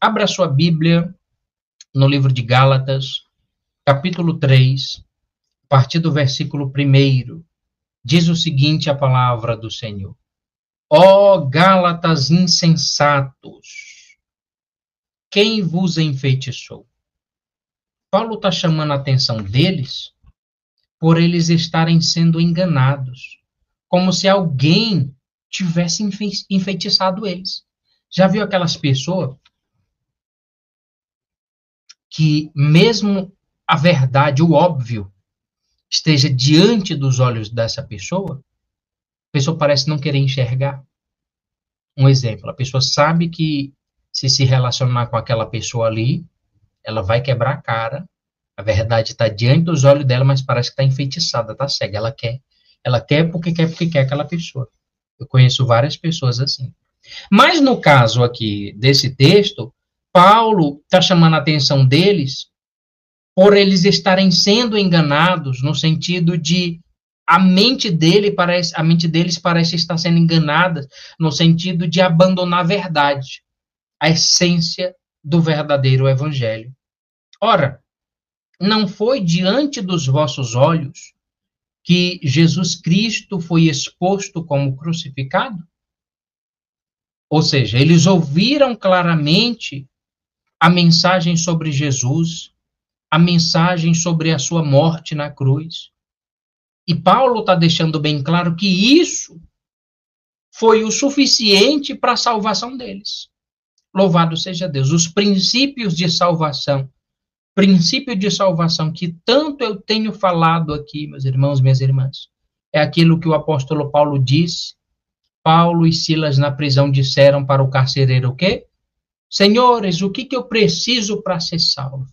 Abra sua Bíblia no livro de Gálatas, capítulo 3, a partir do versículo 1. Diz o seguinte a palavra do Senhor. Ó Gálatas insensatos, quem vos enfeitiçou? Paulo está chamando a atenção deles por eles estarem sendo enganados, como se alguém tivesse enfeitiçado eles. Já viu aquelas pessoas que mesmo a verdade, o óbvio, esteja diante dos olhos dessa pessoa, a pessoa parece não querer enxergar? Um exemplo, a pessoa sabe que se relacionar com aquela pessoa ali, ela vai quebrar a cara, a verdade está diante dos olhos dela, mas parece que está enfeitiçada, está cega, ela quer porque quer aquela pessoa. Eu conheço várias pessoas assim. Mas no caso aqui desse texto, Paulo está chamando a atenção deles por eles estarem sendo enganados, no sentido de a mente deles parece estar sendo enganada, no sentido de abandonar a verdade, a essência do verdadeiro evangelho. Ora, não foi diante dos vossos olhos que Jesus Cristo foi exposto como crucificado? Ou seja, eles ouviram claramente a mensagem sobre Jesus, a mensagem sobre a sua morte na cruz. E Paulo está deixando bem claro que isso foi o suficiente para a salvação deles. Louvado seja Deus. Os princípios de salvação, princípio de salvação que tanto eu tenho falado aqui, meus irmãos, minhas irmãs, é aquilo que o apóstolo Paulo disse. Paulo e Silas na prisão disseram para o carcereiro o quê? Senhores, o que eu preciso para ser salvo?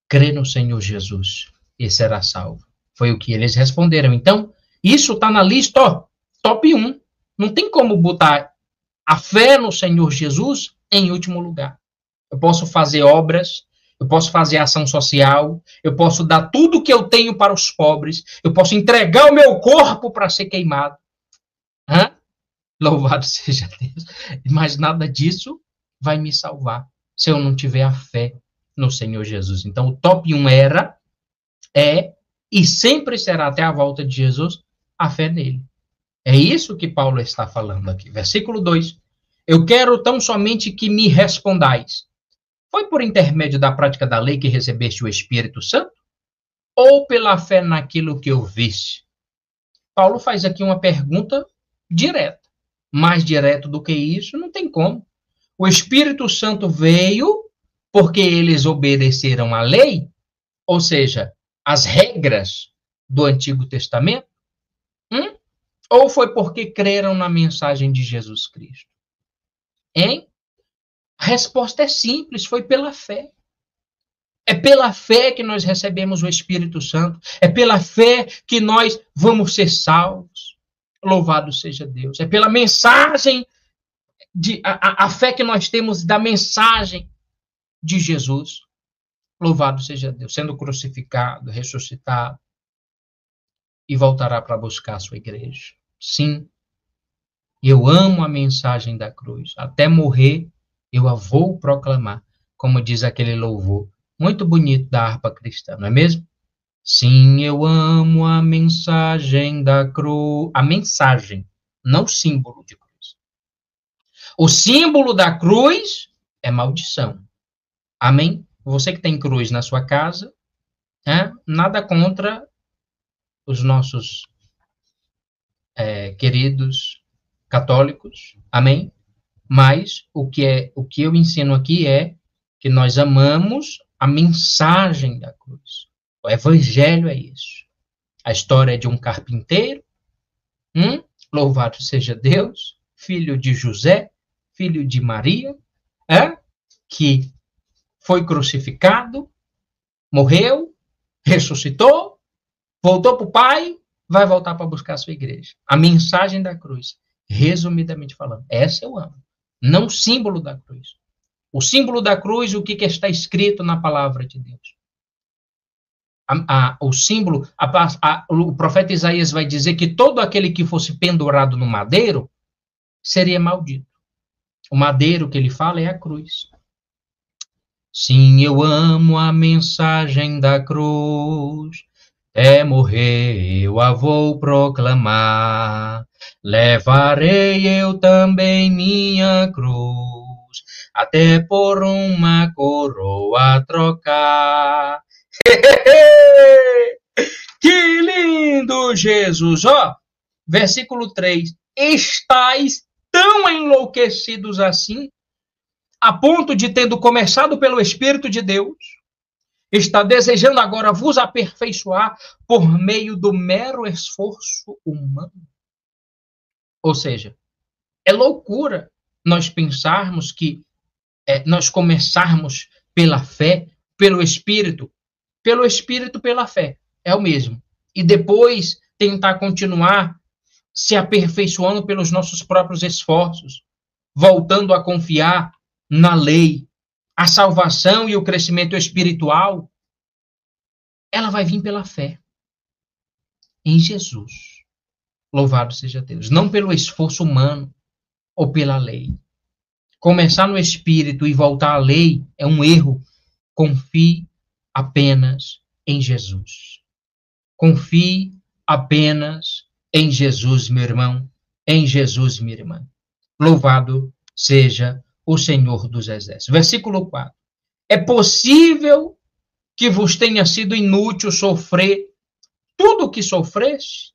Crê no Senhor Jesus e será salvo. Foi o que eles responderam. Então, isso está na lista, ó, top 1. Não tem como botar a fé no Senhor Jesus em último lugar. Eu posso fazer obras, eu posso fazer ação social, eu posso dar tudo que eu tenho para os pobres, eu posso entregar o meu corpo para ser queimado. Louvado seja Deus. Mas nada disso vai me salvar se eu não tiver a fé no Senhor Jesus. Então, o top 1 e sempre será até a volta de Jesus, a fé nele. É isso que Paulo está falando aqui. Versículo 2. Eu quero tão somente que me respondais. Foi por intermédio da prática da lei que recebeste o Espírito Santo? Ou pela fé naquilo que ouviste? Paulo faz aqui uma pergunta direta. Mais direto do que isso, não tem como. O Espírito Santo veio porque eles obedeceram à lei, ou seja, as regras do Antigo Testamento, ou foi porque creram na mensagem de Jesus Cristo? Hein? A resposta é simples, foi pela fé. É pela fé que nós recebemos o Espírito Santo, é pela fé que nós vamos ser salvos. Louvado seja Deus. É pela mensagem, a fé que nós temos da mensagem de Jesus. Louvado seja Deus. Sendo crucificado, ressuscitado. E voltará para buscar a sua igreja. Sim, eu amo a mensagem da cruz. Até morrer, eu a vou proclamar. Como diz aquele louvor muito bonito da harpa cristã, não é mesmo? Sim, eu amo a mensagem da cruz. A mensagem, não o símbolo de cruz. O símbolo da cruz é maldição. Amém? Você que tem cruz na sua casa, nada contra os nossos queridos católicos. Amém? Mas o que eu ensino aqui é que nós amamos a mensagem da cruz. O evangelho é isso. A história é de um carpinteiro, louvado seja Deus, filho de José, filho de Maria, que foi crucificado, morreu, ressuscitou, voltou para o Pai, vai voltar para buscar a sua igreja. A mensagem da cruz, resumidamente falando, essa eu amo. Não o símbolo da cruz. O símbolo da cruz, o que está escrito na palavra de Deus? O símbolo, o profeta Isaías vai dizer que todo aquele que fosse pendurado no madeiro seria maldito. O madeiro que ele fala é a cruz. Sim, eu amo a mensagem da cruz. Até morrer eu a vou proclamar. Levarei eu também minha cruz, até por uma coroa trocar. Que lindo, Jesus! Ó, versículo 3. Estais tão enlouquecidos assim, a ponto de, tendo começado pelo Espírito de Deus, está desejando agora vos aperfeiçoar por meio do mero esforço humano. Ou seja, é loucura nós pensarmos que nós começarmos pela fé, pelo Espírito, pela fé. É o mesmo. E depois tentar continuar se aperfeiçoando pelos nossos próprios esforços, voltando a confiar na lei. A salvação e o crescimento espiritual, ela vai vir pela fé em Jesus. Louvado seja Deus. Não pelo esforço humano ou pela lei. Começar no Espírito e voltar à lei é um erro. Confie apenas em Jesus. Confie apenas em Jesus, meu irmão. Em Jesus, minha irmã. Louvado seja o Senhor dos Exércitos. Versículo 4. É possível que vos tenha sido inútil sofrer tudo o que sofreste?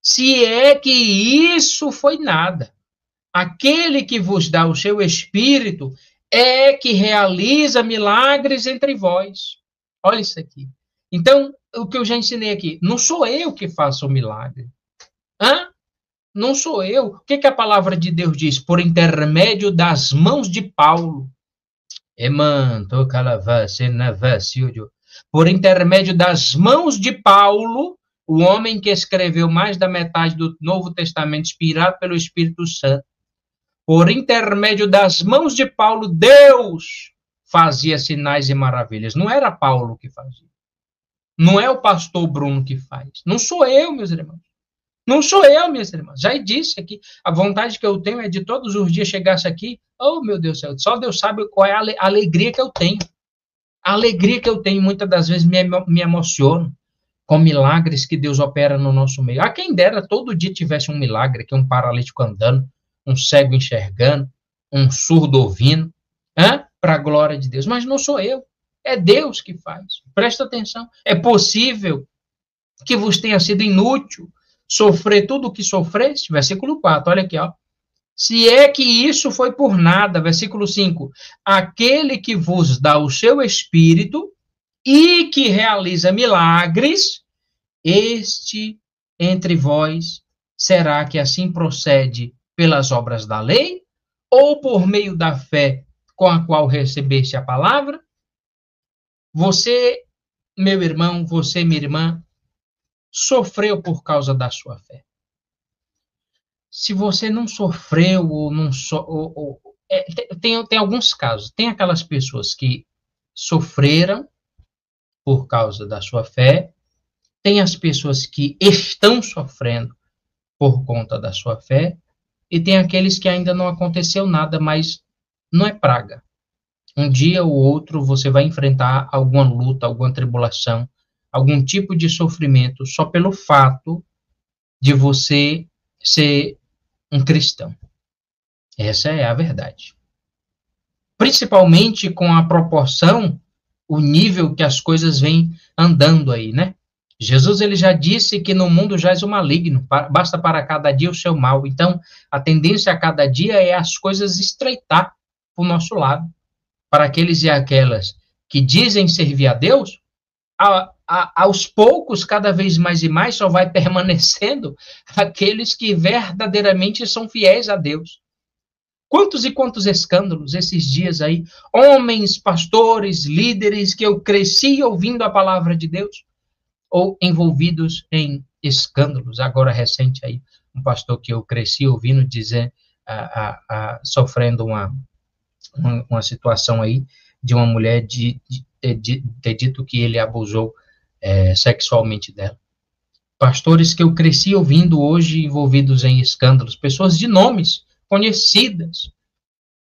Se é que isso foi nada. Aquele que vos dá o seu Espírito é que realiza milagres entre vós. Olha isso aqui. Então, o que eu já ensinei aqui, não sou eu que faço o milagre. Hã? Não sou eu. O que a palavra de Deus diz? Por intermédio das mãos de Paulo. Por intermédio das mãos de Paulo, o homem que escreveu mais da metade do Novo Testamento, inspirado pelo Espírito Santo, por intermédio das mãos de Paulo, Deus fazia sinais e maravilhas. Não era Paulo que fazia. Não é o pastor Bruno que faz. Não sou eu, meus irmãos. Não sou eu, minhas irmãs. Já disse aqui, a vontade que eu tenho é de todos os dias chegasse aqui. Oh, meu Deus do céu, só Deus sabe qual é a alegria que eu tenho. A alegria que eu tenho, muitas das vezes, me emociona com milagres que Deus opera no nosso meio. A quem dera todo dia tivesse um milagre, que um paralítico andando, um cego enxergando, um surdo ouvindo, para a glória de Deus. Mas não sou eu, é Deus que faz. Presta atenção. É possível que vos tenha sido inútil sofrer tudo o que sofreste, versículo 4, olha aqui, ó. Se é que isso foi por nada, versículo 5, aquele que vos dá o seu Espírito e que realiza milagres, este entre vós, será que assim procede pelas obras da lei ou por meio da fé com a qual recebeste a palavra? Você, meu irmão, você, minha irmã, sofreu por causa da sua fé. Se você não sofreu ou não tem alguns casos, tem aquelas pessoas que sofreram por causa da sua fé, tem as pessoas que estão sofrendo por conta da sua fé, e tem aqueles que ainda não aconteceu nada, mas não é praga. Um dia ou outro você vai enfrentar alguma luta, alguma tribulação, algum tipo de sofrimento só pelo fato de você ser um cristão. Essa é a verdade. Principalmente com a proporção, o nível que as coisas vêm andando aí, né? Jesus, ele já disse que no mundo jaz o maligno, basta para cada dia o seu mal. Então, a tendência a cada dia é as coisas estreitar para o nosso lado. Para aqueles e aquelas que dizem servir a Deus, aos poucos, cada vez mais e mais, só vai permanecendo aqueles que verdadeiramente são fiéis a Deus. Quantos e quantos escândalos esses dias aí, homens, pastores, líderes, que eu cresci ouvindo a palavra de Deus, ou envolvidos em escândalos. Agora, recente aí, um pastor que eu cresci ouvindo dizer, sofrendo uma situação aí, de uma mulher ter dito que ele abusou sexualmente dela. Pastores que eu cresci ouvindo hoje envolvidos em escândalos, pessoas de nomes conhecidas,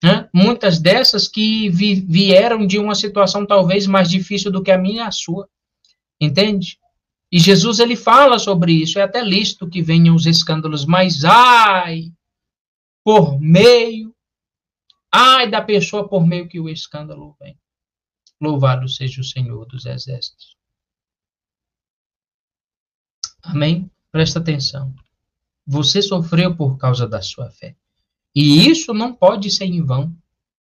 né? Muitas dessas que vieram de uma situação talvez mais difícil do que a minha e a sua, entende? E Jesus, ele fala sobre isso, é até lícito que venham os escândalos, mas por meio, da pessoa por meio que o escândalo vem. Louvado seja o Senhor dos Exércitos. Amém? Presta atenção. Você sofreu por causa da sua fé. E isso não pode ser em vão.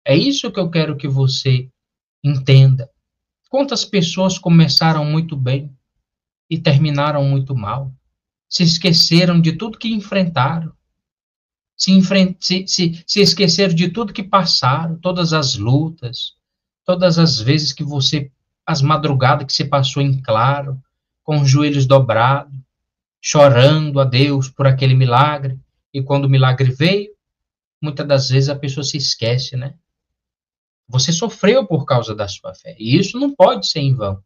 É isso que eu quero que você entenda. Quantas pessoas começaram muito bem e terminaram muito mal? Se esqueceram de tudo que enfrentaram. Se esqueceram de tudo que passaram, todas as lutas, todas as vezes que as madrugadas que você passou em claro, com os joelhos dobrados, chorando a Deus por aquele milagre, e quando o milagre veio, muitas das vezes a pessoa se esquece, né? Você sofreu por causa da sua fé, e isso não pode ser em vão.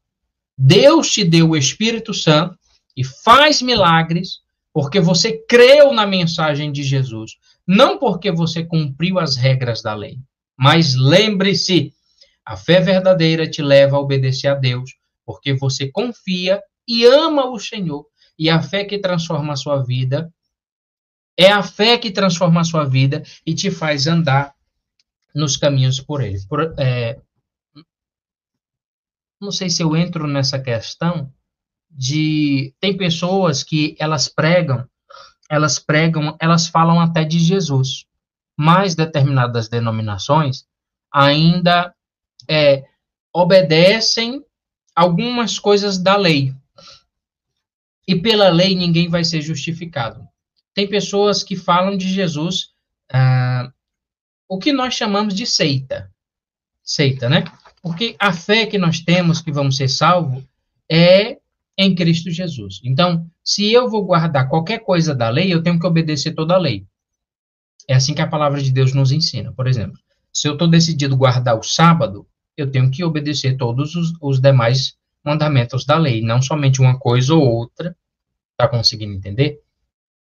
Deus te deu o Espírito Santo e faz milagres porque você creu na mensagem de Jesus, não porque você cumpriu as regras da lei. Mas lembre-se, a fé verdadeira te leva a obedecer a Deus, porque você confia e ama o Senhor. E a fé que transforma a sua vida, é a fé que transforma a sua vida e te faz andar nos caminhos por ele. Não sei se eu entro nessa questão tem pessoas que elas falam até de Jesus, mas determinadas denominações ainda obedecem algumas coisas da lei. E pela lei ninguém vai ser justificado. Tem pessoas que falam de Jesus, o que nós chamamos de seita. Seita, né? Porque a fé que nós temos, que vamos ser salvos, é em Cristo Jesus. Então, se eu vou guardar qualquer coisa da lei, eu tenho que obedecer toda a lei. É assim que a palavra de Deus nos ensina. Por exemplo, se eu estou decidido guardar o sábado, eu tenho que obedecer todos os demais mandamentos da lei, não somente uma coisa ou outra. Está conseguindo entender?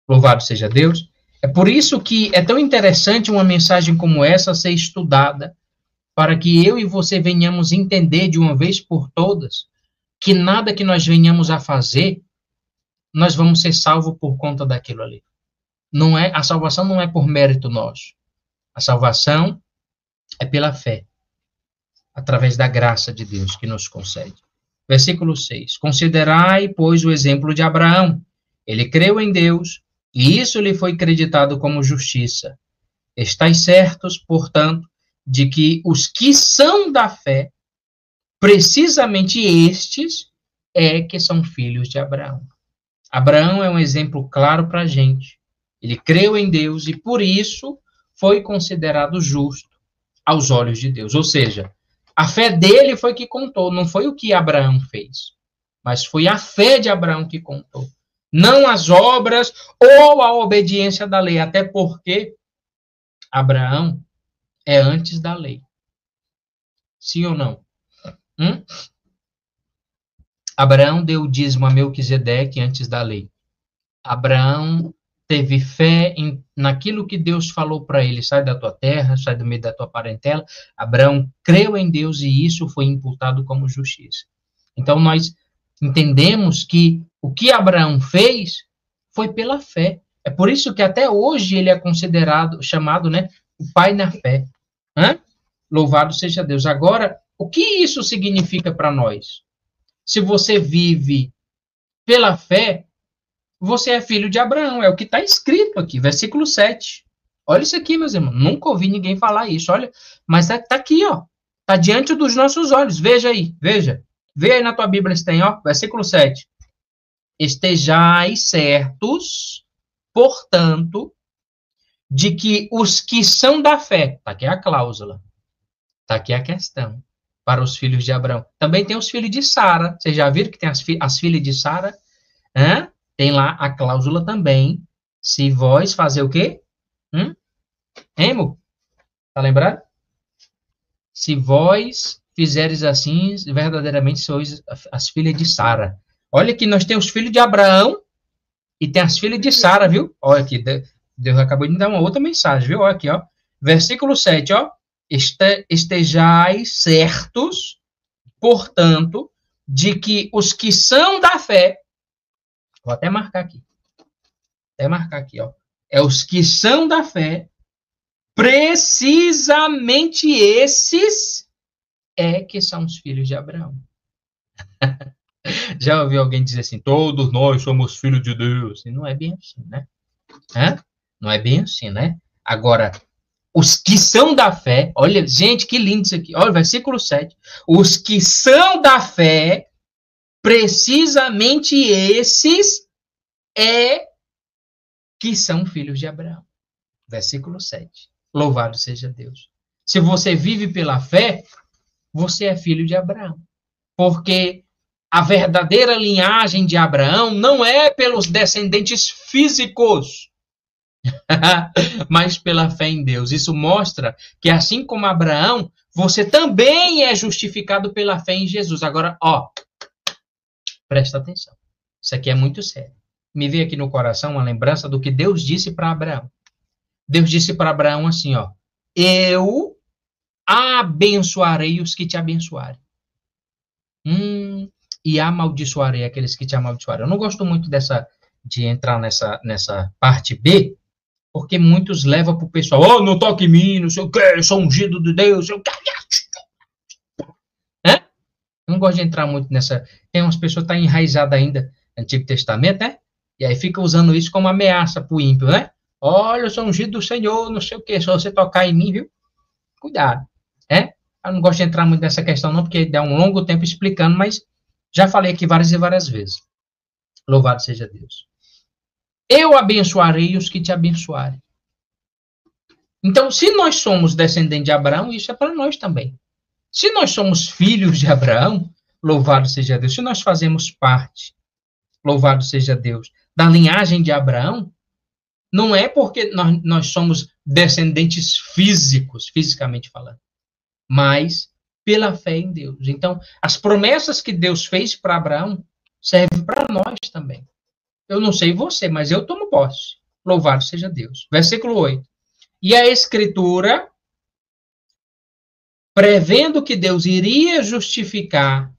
Louvado seja Deus. É por isso que é tão interessante uma mensagem como essa ser estudada, para que eu e você venhamos entender de uma vez por todas que nada que nós venhamos a fazer, nós vamos ser salvos por conta daquilo ali. A salvação não é por mérito nosso. A salvação é pela fé, através da graça de Deus que nos concede. Versículo 6. Considerai, pois, o exemplo de Abraão. Ele creu em Deus, e isso lhe foi creditado como justiça. Estais certos, portanto, de que os que são da fé, precisamente estes, que são filhos de Abraão. Abraão é um exemplo claro para a gente. Ele creu em Deus e, por isso, foi considerado justo aos olhos de Deus. Ou seja, a fé dele foi que contou, não foi o que Abraão fez, mas foi a fé de Abraão que contou. Não as obras ou a obediência da lei, até porque Abraão é antes da lei. Sim ou não? Abraão deu o dízimo a Melquisedeque antes da lei. Abraão teve fé naquilo que Deus falou para ele, sai da tua terra, sai do meio da tua parentela. Abraão creu em Deus e isso foi imputado como justiça. Então, nós entendemos que o que Abraão fez foi pela fé. É por isso que até hoje ele é chamado, né, o pai na fé. Louvado seja Deus. Agora, o que isso significa para nós? Se você vive pela fé, você é filho de Abraão, é o que está escrito aqui, versículo 7. Olha isso aqui, meus irmãos, nunca ouvi ninguém falar isso, olha, mas está aqui, ó, está diante dos nossos olhos, veja aí, veja, vê aí na tua Bíblia se tem, ó, versículo 7. Estejais certos, portanto, de que os que são da fé, está aqui a cláusula, está aqui a questão, para os filhos de Abraão. Também tem os filhos de Sara, vocês já viram que tem as filhas de Sara? Tem lá a cláusula também, se vós fazer o quê? Emo? Tá lembrado? Se vós fizeres assim, verdadeiramente sois as filhas de Sara. Olha que nós temos os filhos de Abraão e tem as filhas de Sara, viu? Olha aqui, Deus acabou de me dar uma outra mensagem, viu? Olha aqui, ó. Versículo 7, ó. Estejais certos, portanto, de que os que são da fé, vou até marcar aqui, ó. É os que são da fé, precisamente esses que são os filhos de Abraão. Já ouviu alguém dizer assim, todos nós somos filhos de Deus? E não é bem assim, né? Não é bem assim, né? Agora, os que são da fé, olha, gente, que lindo isso aqui. Olha, versículo 7. Os que são da fé, precisamente esses que são filhos de Abraão. Versículo 7. Louvado seja Deus. Se você vive pela fé, você é filho de Abraão. Porque a verdadeira linhagem de Abraão não é pelos descendentes físicos, mas pela fé em Deus. Isso mostra que, assim como Abraão, você também é justificado pela fé em Jesus. Agora, ó, presta atenção. Isso aqui é muito sério. Me veio aqui no coração uma lembrança do que Deus disse para Abraão. Deus disse para Abraão assim, ó, eu abençoarei os que te abençoarem. E amaldiçoarei aqueles que te amaldiçoarem. Eu não gosto muito de entrar nessa parte B, porque muitos levam para o pessoal, oh, não toque em mim, não sei o quê, eu sou ungido de Deus, eu não gosto de entrar muito nessa. Tem umas pessoas que estão enraizadas ainda no Antigo Testamento, né? E aí fica usando isso como ameaça para o ímpio, né? Olha, eu sou ungido do Senhor, não sei o quê, só você tocar em mim, viu? Cuidado, Eu não gosto de entrar muito nessa questão não, porque dá um longo tempo explicando, mas já falei aqui várias e várias vezes. Louvado seja Deus. Eu abençoarei os que te abençoarem. Então, se nós somos descendentes de Abraão, isso é para nós também. Se nós somos filhos de Abraão, louvado seja Deus. Se nós fazemos parte, louvado seja Deus, da linhagem de Abraão, não é porque nós somos descendentes físicos, fisicamente falando, mas pela fé em Deus. Então, as promessas que Deus fez para Abraão servem para nós também. Eu não sei você, mas eu tomo posse. Louvado seja Deus. Versículo 8. E a Escritura, prevendo que Deus iria justificar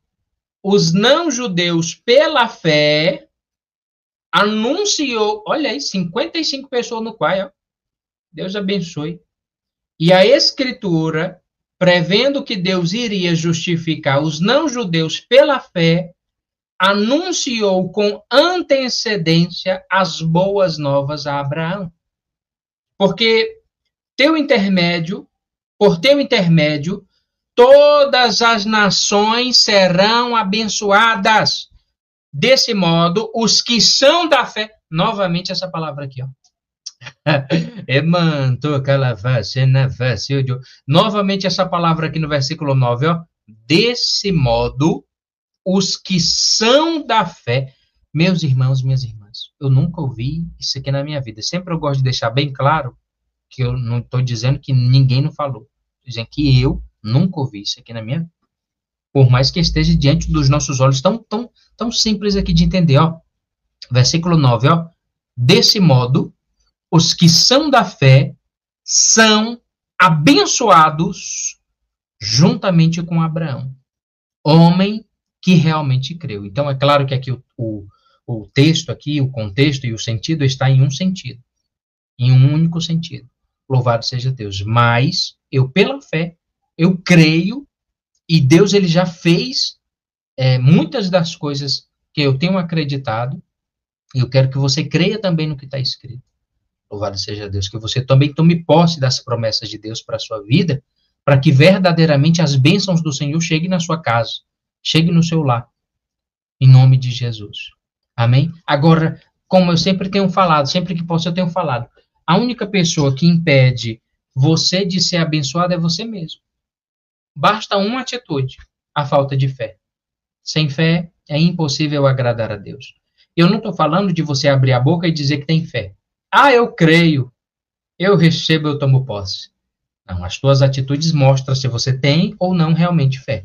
os não-judeus pela fé, anunciou, olha aí, 55 pessoas no quai, ó. Deus abençoe. E a Escritura, prevendo que Deus iria justificar os não-judeus pela fé, anunciou com antecedência as boas novas a Abraão. Porque por teu intermédio, todas as nações serão abençoadas. Desse modo, os que são da fé, novamente essa palavra aqui, ó. Novamente essa palavra aqui no versículo 9, ó. Desse modo, os que são da fé, meus irmãos, minhas irmãs, eu nunca ouvi isso aqui na minha vida. Sempre eu gosto de deixar bem claro que eu não estou dizendo que ninguém não falou. Estou dizendo que eu nunca ouvi isso aqui na minha vida. Por mais que esteja diante dos nossos olhos, tão simples aqui de entender, ó. Versículo 9, ó. Desse modo, os que são da fé são abençoados juntamente com Abraão, homem que realmente creu. Então, é claro que aqui o texto aqui, o contexto e o sentido está em um sentido, em um único sentido. Louvado seja Deus. Mas, eu pela fé, eu creio, e Deus ele já fez muitas das coisas que eu tenho acreditado, e eu quero que você creia também no que está escrito. Louvado seja Deus, que você também tome posse das promessas de Deus para a sua vida, para que verdadeiramente as bênçãos do Senhor cheguem na sua casa, cheguem no seu lar, em nome de Jesus. Amém? Agora, como eu sempre tenho falado, sempre que posso eu tenho falado, a única pessoa que impede você de ser abençoado é você mesmo. Basta uma atitude, a falta de fé. Sem fé, é impossível agradar a Deus. Eu não estou falando de você abrir a boca e dizer que tem fé. Ah, eu creio, eu recebo, eu tomo posse. Não, as tuas atitudes mostram se você tem ou não realmente fé.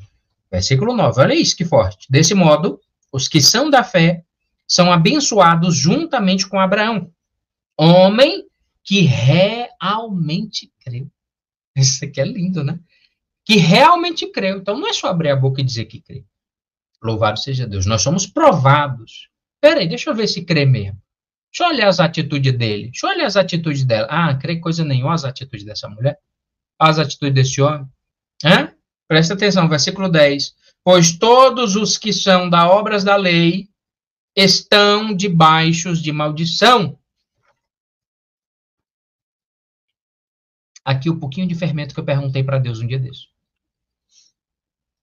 Versículo 9, olha isso que forte. Desse modo, os que são da fé são abençoados juntamente com Abraão, homem que realmente creu. Isso aqui é lindo, né? Que realmente creu. Então, não é só abrir a boca e dizer que crê. Louvado seja Deus. Nós somos provados. Peraí, deixa eu ver se crê mesmo. Deixa eu olhar as atitudes dele. Deixa eu olhar as atitudes dela. Ah, crê coisa nenhuma as atitudes dessa mulher. As atitudes desse homem. Hã? Presta atenção, versículo 10. Pois todos os que são da obras da lei estão debaixo de maldição. Aqui o pouquinho de fermento que eu perguntei para Deus um dia desse.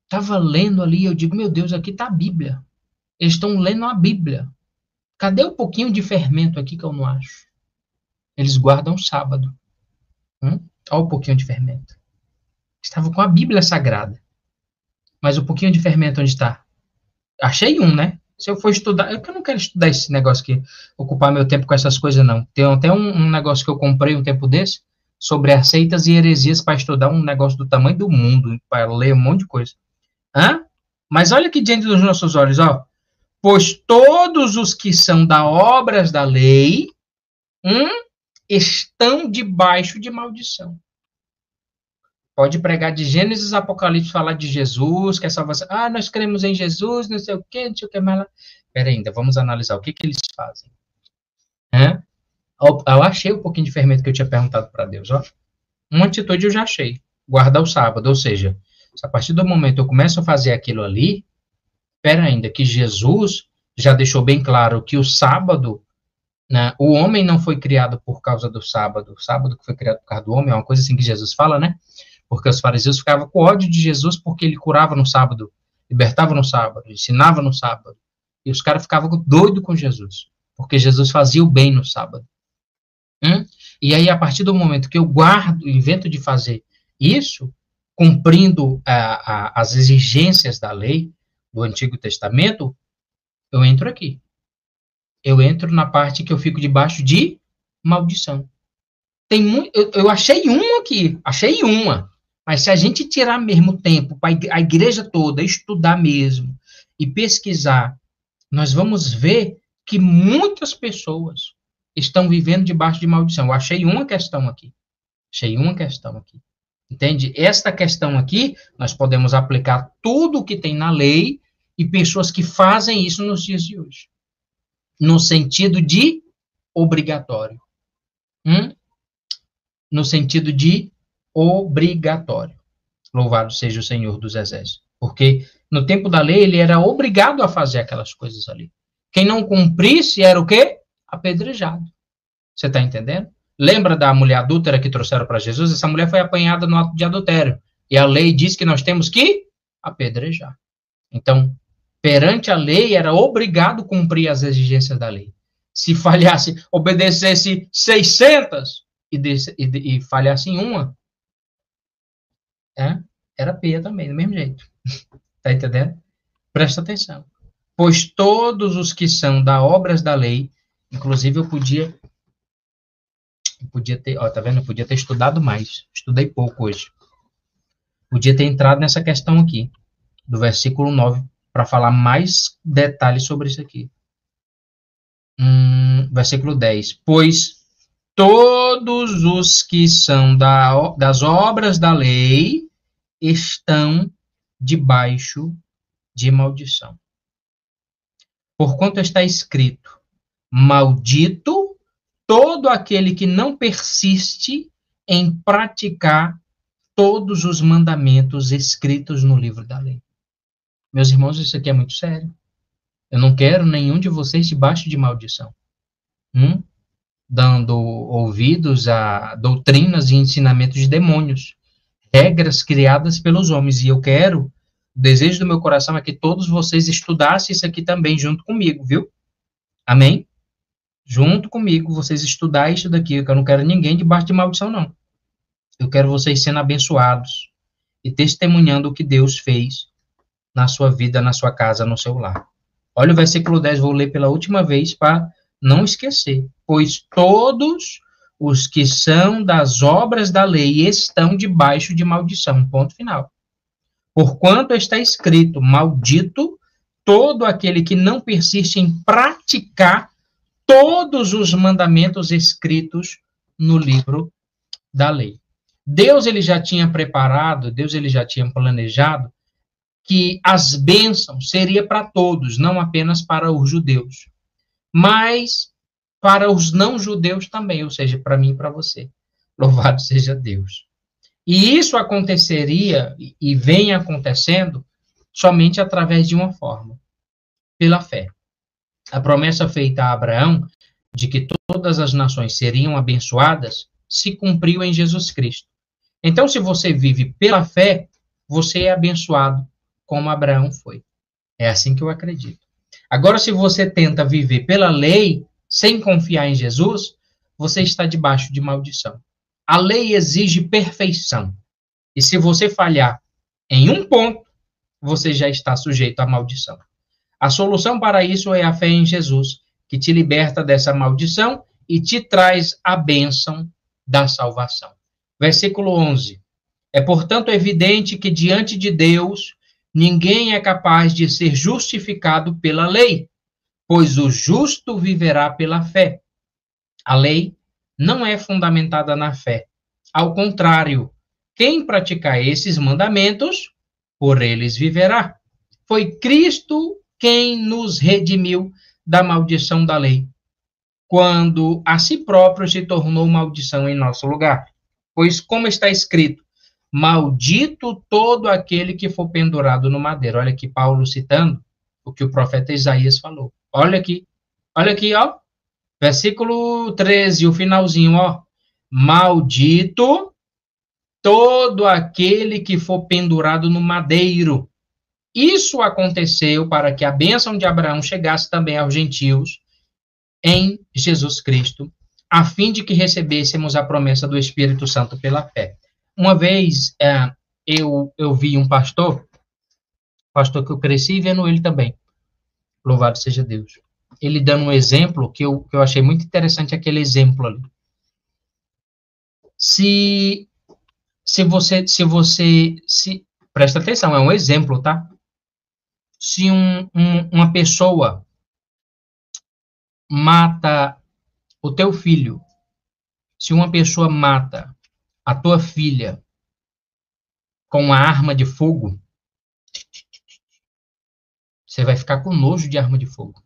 Estava lendo ali, eu digo, meu Deus, aqui está a Bíblia. Eles estão lendo a Bíblia. Cadê o pouquinho de fermento aqui que eu não acho? Eles guardam o sábado. Olha o pouquinho de fermento. Estava com a Bíblia Sagrada. Mas o pouquinho de fermento onde está? Achei um, né? Se eu for estudar... Eu não quero estudar esse negócio aqui, ocupar meu tempo com essas coisas, não. Tem até um negócio que eu comprei um tempo desse, sobre as seitas e heresias, para estudar um negócio do tamanho do mundo, para ler um monte de coisa. Mas olha aqui diante dos nossos olhos, ó. Pois todos os que são da obras da lei estão debaixo de maldição. Pode pregar de Gênesis, Apocalipse, falar de Jesus, que é salvação. Ah, nós cremos em Jesus, não sei o quê, não sei o que mais lá. Espera ainda, vamos analisar o que eles fazem. Eu achei um pouquinho de fermento que eu tinha perguntado para Deus, ó. Uma atitude eu já achei. Guardar o sábado, ou seja, se a partir do momento eu começo a fazer aquilo ali, espera ainda, que Jesus já deixou bem claro que o sábado, né, o homem não foi criado por causa do sábado, o sábado que foi criado por causa do homem, é uma coisa assim que Jesus fala, né? Porque os fariseus ficavam com ódio de Jesus porque ele curava no sábado, libertava no sábado, ensinava no sábado. E os caras ficavam doidos com Jesus, porque Jesus fazia o bem no sábado. E aí, a partir do momento que eu guardo, invento de fazer isso, cumprindo as exigências da lei do Antigo Testamento, eu entro aqui. Eu entro na parte que eu fico debaixo de maldição. Eu achei uma aqui, achei uma. Mas se a gente tirar mesmo tempo para a igreja toda estudar mesmo e pesquisar, nós vamos ver que muitas pessoas estão vivendo debaixo de maldição. Eu achei uma questão aqui. Entende? Esta questão aqui, nós podemos aplicar tudo o que tem na lei e pessoas que fazem isso nos dias de hoje. No sentido de obrigatório. No sentido de obrigatório. Louvado seja o Senhor dos Exércitos. Porque no tempo da lei, ele era obrigado a fazer aquelas coisas ali. Quem não cumprisse era o quê? Apedrejado. Você está entendendo? Lembra da mulher adúltera que trouxeram para Jesus? Essa mulher foi apanhada no ato de adultério. E a lei diz que nós temos que apedrejar. Então, perante a lei, era obrigado a cumprir as exigências da lei. Se falhasse, obedecesse 600 e falhasse em uma, era peia também, do mesmo jeito. Está entendendo? Presta atenção. Pois todos os que são da obras da lei, inclusive eu podia ter, ó, tá vendo? Eu podia ter estudado mais. Estudei pouco hoje. Podia ter entrado nessa questão aqui, do versículo 9, para falar mais detalhes sobre isso aqui. Versículo 10. Pois todos os que são das obras da lei estão debaixo de maldição. Porquanto está escrito, maldito todo aquele que não persiste em praticar todos os mandamentos escritos no livro da lei. Meus irmãos, isso aqui é muito sério. Eu não quero nenhum de vocês debaixo de maldição. Dando ouvidos a doutrinas e ensinamentos de demônios. Regras criadas pelos homens. E eu quero, o desejo do meu coração é que todos vocês estudassem isso aqui também junto comigo, viu? Amém? Junto comigo, vocês estudarem isso daqui, que eu não quero ninguém debaixo de maldição, não. Eu quero vocês sendo abençoados e testemunhando o que Deus fez na sua vida, na sua casa, no seu lar. Olha o versículo 10, vou ler pela última vez para não esquecer. Pois todos os que são das obras da lei estão debaixo de maldição. Ponto final. Porquanto está escrito, maldito todo aquele que não persiste em praticar todos os mandamentos escritos no livro da lei. Deus ele já tinha preparado, Deus ele já tinha planejado que as bênçãos seria para todos, não apenas para os judeus, mas para os não judeus também, ou seja, para mim e para você. Louvado seja Deus. E isso aconteceria e vem acontecendo somente através de uma forma, pela fé. A promessa feita a Abraão de que todas as nações seriam abençoadas se cumpriu em Jesus Cristo. Então, se você vive pela fé, você é abençoado como Abraão foi. É assim que eu acredito. Agora, se você tenta viver pela lei, sem confiar em Jesus, você está debaixo de maldição. A lei exige perfeição. E se você falhar em um ponto, você já está sujeito à maldição. A solução para isso é a fé em Jesus, que te liberta dessa maldição e te traz a bênção da salvação. Versículo 11. É, portanto, evidente que diante de Deus, ninguém é capaz de ser justificado pela lei, pois o justo viverá pela fé. A lei não é fundamentada na fé. Ao contrário, quem praticar esses mandamentos, por eles viverá. Foi Cristo quem nos redimiu da maldição da lei, quando a si próprio se tornou maldição em nosso lugar. Pois, como está escrito, maldito todo aquele que for pendurado no madeiro. Olha aqui Paulo citando o que o profeta Isaías falou. Olha aqui, ó, versículo 13, o finalzinho, ó. Maldito todo aquele que for pendurado no madeiro. Isso aconteceu para que a bênção de Abraão chegasse também aos gentios em Jesus Cristo, a fim de que recebêssemos a promessa do Espírito Santo pela fé. Uma vez eu vi um pastor que eu cresci vendo ele também, louvado seja Deus, ele dando um exemplo que eu achei muito interessante, aquele exemplo ali. Se presta atenção, é um exemplo, tá? Se uma pessoa mata o teu filho, se uma pessoa mata a tua filha com uma arma de fogo, você vai ficar com nojo de arma de fogo.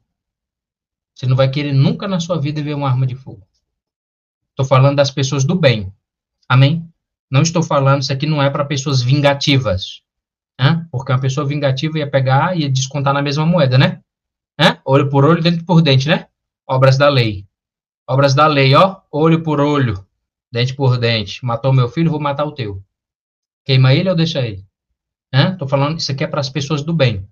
Você não vai querer nunca na sua vida ver uma arma de fogo. Estou falando das pessoas do bem. Amém? Não estou falando, isso aqui não é para pessoas vingativas. Porque uma pessoa vingativa ia pegar e ia descontar na mesma moeda, né? Olho por olho, dente por dente, né? Obras da lei. Obras da lei, ó. Olho por olho, dente por dente. Matou meu filho, vou matar o teu. Queima ele ou deixa ele? Estou falando, isso aqui é para as pessoas do bem.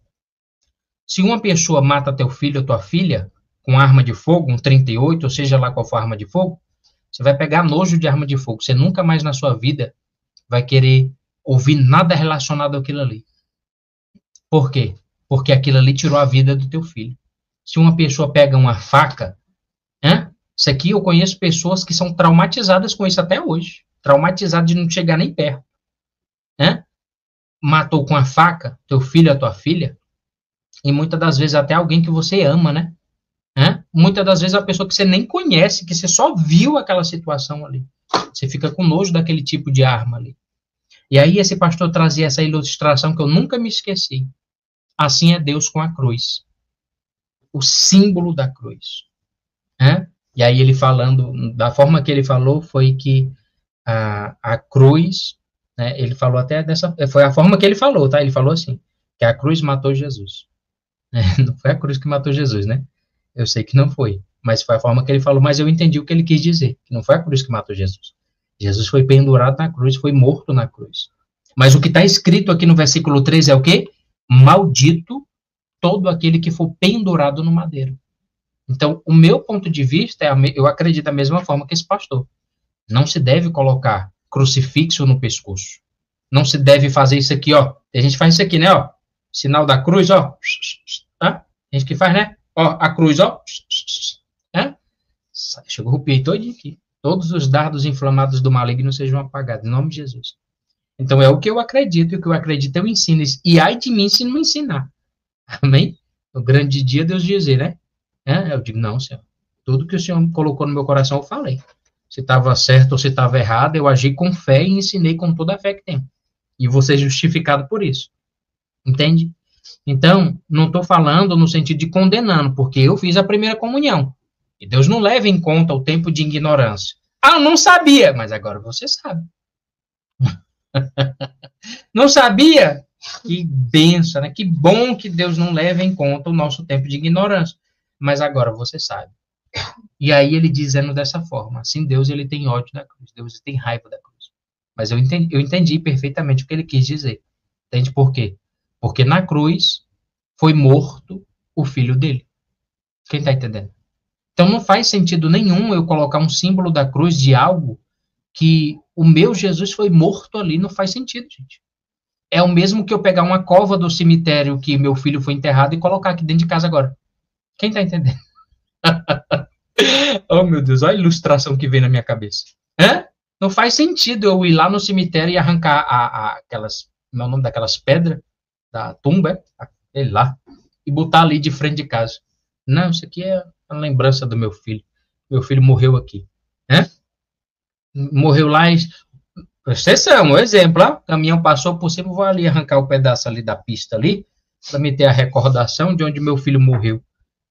Se uma pessoa mata teu filho ou tua filha com arma de fogo, um 38, ou seja lá qual for a arma de fogo, você vai pegar nojo de arma de fogo. Você nunca mais na sua vida vai querer ouvir nada relacionado àquilo ali. Por quê? Porque aquilo ali tirou a vida do teu filho. Se uma pessoa pega uma faca, isso aqui eu conheço pessoas que são traumatizadas com isso até hoje. Traumatizadas de não chegar nem perto. Matou com a faca teu filho ou tua filha, e muitas das vezes até alguém que você ama, né? Muitas das vezes a pessoa que você nem conhece, que você só viu aquela situação ali. Você fica com nojo daquele tipo de arma ali. E aí esse pastor trazia essa ilustração que eu nunca me esqueci. Assim é Deus com a cruz. O símbolo da cruz. E aí ele falando, da forma que ele falou, foi que a cruz, né, ele falou até dessa, foi a forma que ele falou, tá? Ele falou assim, que a cruz matou Jesus. Não foi a cruz que matou Jesus, né? Eu sei que não foi, mas foi a forma que ele falou, mas eu entendi o que ele quis dizer, que não foi a cruz que matou Jesus. Jesus foi pendurado na cruz, foi morto na cruz. Mas o que está escrito aqui no versículo 13 é o quê? Maldito todo aquele que for pendurado no madeiro. Então, o meu ponto de vista, eu acredito da mesma forma que esse pastor. Não se deve colocar crucifixo no pescoço. Não se deve fazer isso aqui, ó. A gente faz isso aqui, né, ó. Sinal da cruz, ó. A gente que faz, né? Ó, a cruz, ó. Chegou o rupiei todinho aqui. Todos os dardos inflamados do maligno sejam apagados, em nome de Jesus. Então, é o que eu acredito, e o que eu acredito eu ensino. E ai de mim se não ensinar. Amém? No grande dia, Deus dizer, né? Eu digo, não, Senhor. Tudo que o Senhor colocou no meu coração, eu falei. Se estava certo ou se estava errado, eu agi com fé e ensinei com toda a fé que tenho. E vou ser justificado por isso. Entende? Então, não estou falando no sentido de condenando, porque eu fiz a primeira comunhão. E Deus não leva em conta o tempo de ignorância. Ah, eu não sabia, mas agora você sabe. Não sabia? Que benção, né? Que bom que Deus não leva em conta o nosso tempo de ignorância. Mas agora você sabe. E aí ele dizendo dessa forma, assim, Deus ele tem ódio da cruz, Deus tem raiva da cruz. Mas eu entendi perfeitamente o que ele quis dizer. Entende por quê? Porque na cruz foi morto o filho dele. Quem está entendendo? Então não faz sentido nenhum eu colocar um símbolo da cruz de algo que o meu Jesus foi morto ali, não faz sentido, gente. É o mesmo que eu pegar uma cova do cemitério que meu filho foi enterrado e colocar aqui dentro de casa agora. Quem está entendendo? Oh, meu Deus, olha a ilustração que vem na minha cabeça. Hã? Não faz sentido eu ir lá no cemitério e arrancar aquelas, meu nome daquelas pedras da tumba, sei lá, e botar ali de frente de casa. Não, isso aqui é a lembrança do meu filho. Meu filho morreu aqui. Hã? Morreu lá e... Exceção, um exemplo, ó, o caminhão passou por cima, vou ali arrancar o pedaço ali da pista ali, para me ter a recordação de onde meu filho morreu.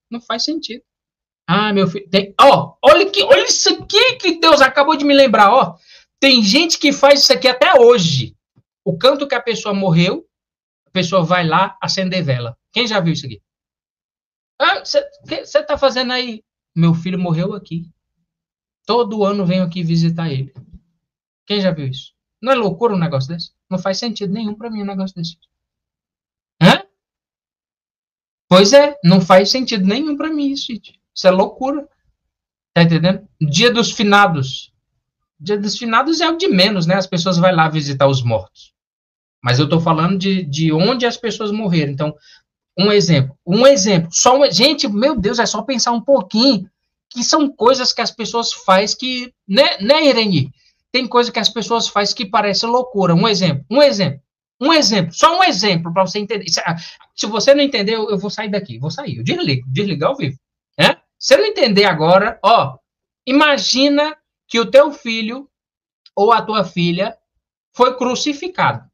Não faz sentido. Ah, meu filho, tem, ó, olha isso aqui que Deus acabou de me lembrar, ó. Tem gente que faz isso aqui até hoje. O canto que a pessoa morreu, a pessoa vai lá acender vela. Quem já viu isso aqui? Ah, você tá fazendo aí? Meu filho morreu aqui. Todo ano venho aqui visitar ele. Quem já viu isso? Não é loucura um negócio desse? Não faz sentido nenhum para mim um negócio desse. Hã? Pois é, não faz sentido nenhum para mim isso, gente. Isso é loucura. Tá entendendo? Dia dos finados. Dia dos finados é o de menos, né? As pessoas vão lá visitar os mortos. Mas eu tô falando de onde as pessoas morreram. Então, um exemplo. Gente, meu Deus, é só pensar um pouquinho que são coisas que as pessoas fazem que, né, Irene? Tem coisa que as pessoas fazem que parece loucura. Um exemplo, só um exemplo para você entender. Se você não entender, eu vou sair daqui, eu desligar ao vivo. Né? Se eu não entender agora, ó, imagina que o teu filho ou a tua filha foi crucificado.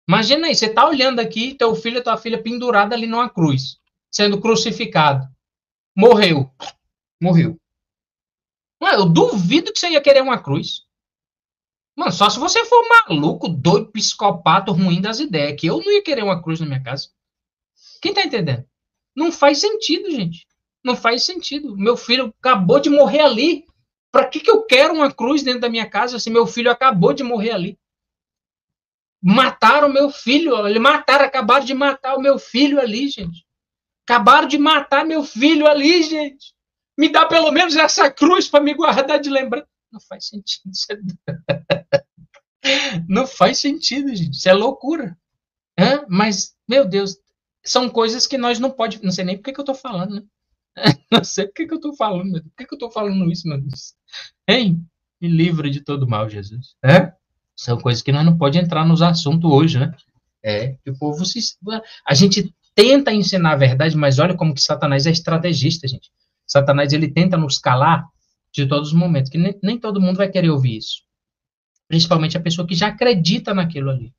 Imagina aí, você tá olhando aqui, teu filho ou tua filha pendurada ali numa cruz, sendo crucificado. Morreu. Eu duvido que você ia querer uma cruz. Mano, só se você for maluco, doido, psicopata, ruim das ideias, que eu não ia querer uma cruz na minha casa. Quem tá entendendo? Não faz sentido, gente. Não faz sentido. Meu filho acabou de morrer ali. Para que eu quero uma cruz dentro da minha casa se meu filho acabou de morrer ali? Mataram meu filho. Acabaram de matar o meu filho ali, gente. Acabaram de matar meu filho ali, gente. Me dá pelo menos essa cruz para me guardar de lembrança. Não faz sentido. Não faz sentido, gente. Isso é loucura. Mas, meu Deus, são coisas que nós não podemos... Não sei nem por que eu estou falando, né? Não sei por que eu estou falando, meu Deus. Por que eu estou falando isso, meu Deus? Hein? Me livre de todo mal, Jesus. São coisas que nós não podemos entrar nos assuntos hoje, né? Que o povo a gente tenta ensinar a verdade, mas olha como que Satanás é estrategista, gente. Satanás, ele tenta nos calar de todos os momentos, que nem todo mundo vai querer ouvir isso. Principalmente a pessoa que já acredita naquilo ali.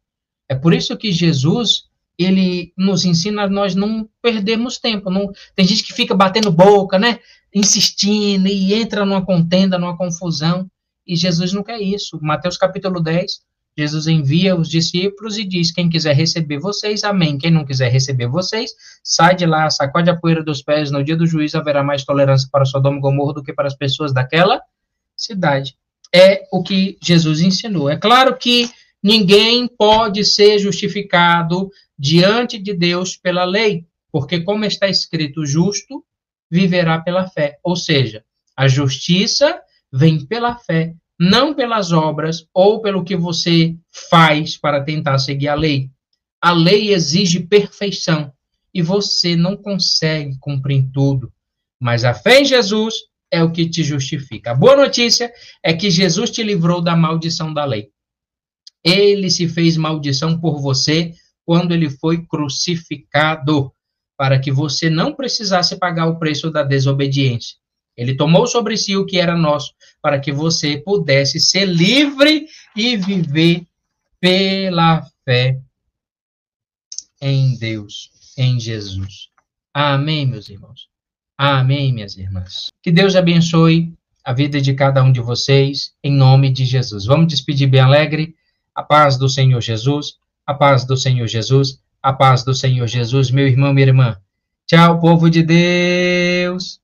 É por isso que Jesus, ele nos ensina a nós não perdermos tempo. Não... Tem gente que fica batendo boca, né? Insistindo e entra numa contenda, numa confusão. E Jesus não quer isso. Mateus capítulo 10, Jesus envia os discípulos e diz, quem quiser receber vocês, amém. Quem não quiser receber vocês, sai de lá, sacode a poeira dos pés. No dia do juízo haverá mais tolerância para Sodoma e Gomorra do que para as pessoas daquela cidade. É o que Jesus ensinou. É claro que ninguém pode ser justificado diante de Deus pela lei, porque como está escrito, o justo viverá pela fé. Ou seja, a justiça vem pela fé, não pelas obras ou pelo que você faz para tentar seguir a lei. A lei exige perfeição e você não consegue cumprir tudo. Mas a fé em Jesus é o que te justifica. A boa notícia é que Jesus te livrou da maldição da lei. Ele se fez maldição por você quando ele foi crucificado, para que você não precisasse pagar o preço da desobediência. Ele tomou sobre si o que era nosso, para que você pudesse ser livre e viver pela fé em Deus, em Jesus. Amém, meus irmãos. Amém, minhas irmãs. Que Deus abençoe a vida de cada um de vocês, em nome de Jesus. Vamos despedir bem alegre. A paz do Senhor Jesus, a paz do Senhor Jesus, a paz do Senhor Jesus, meu irmão, minha irmã. Tchau, povo de Deus.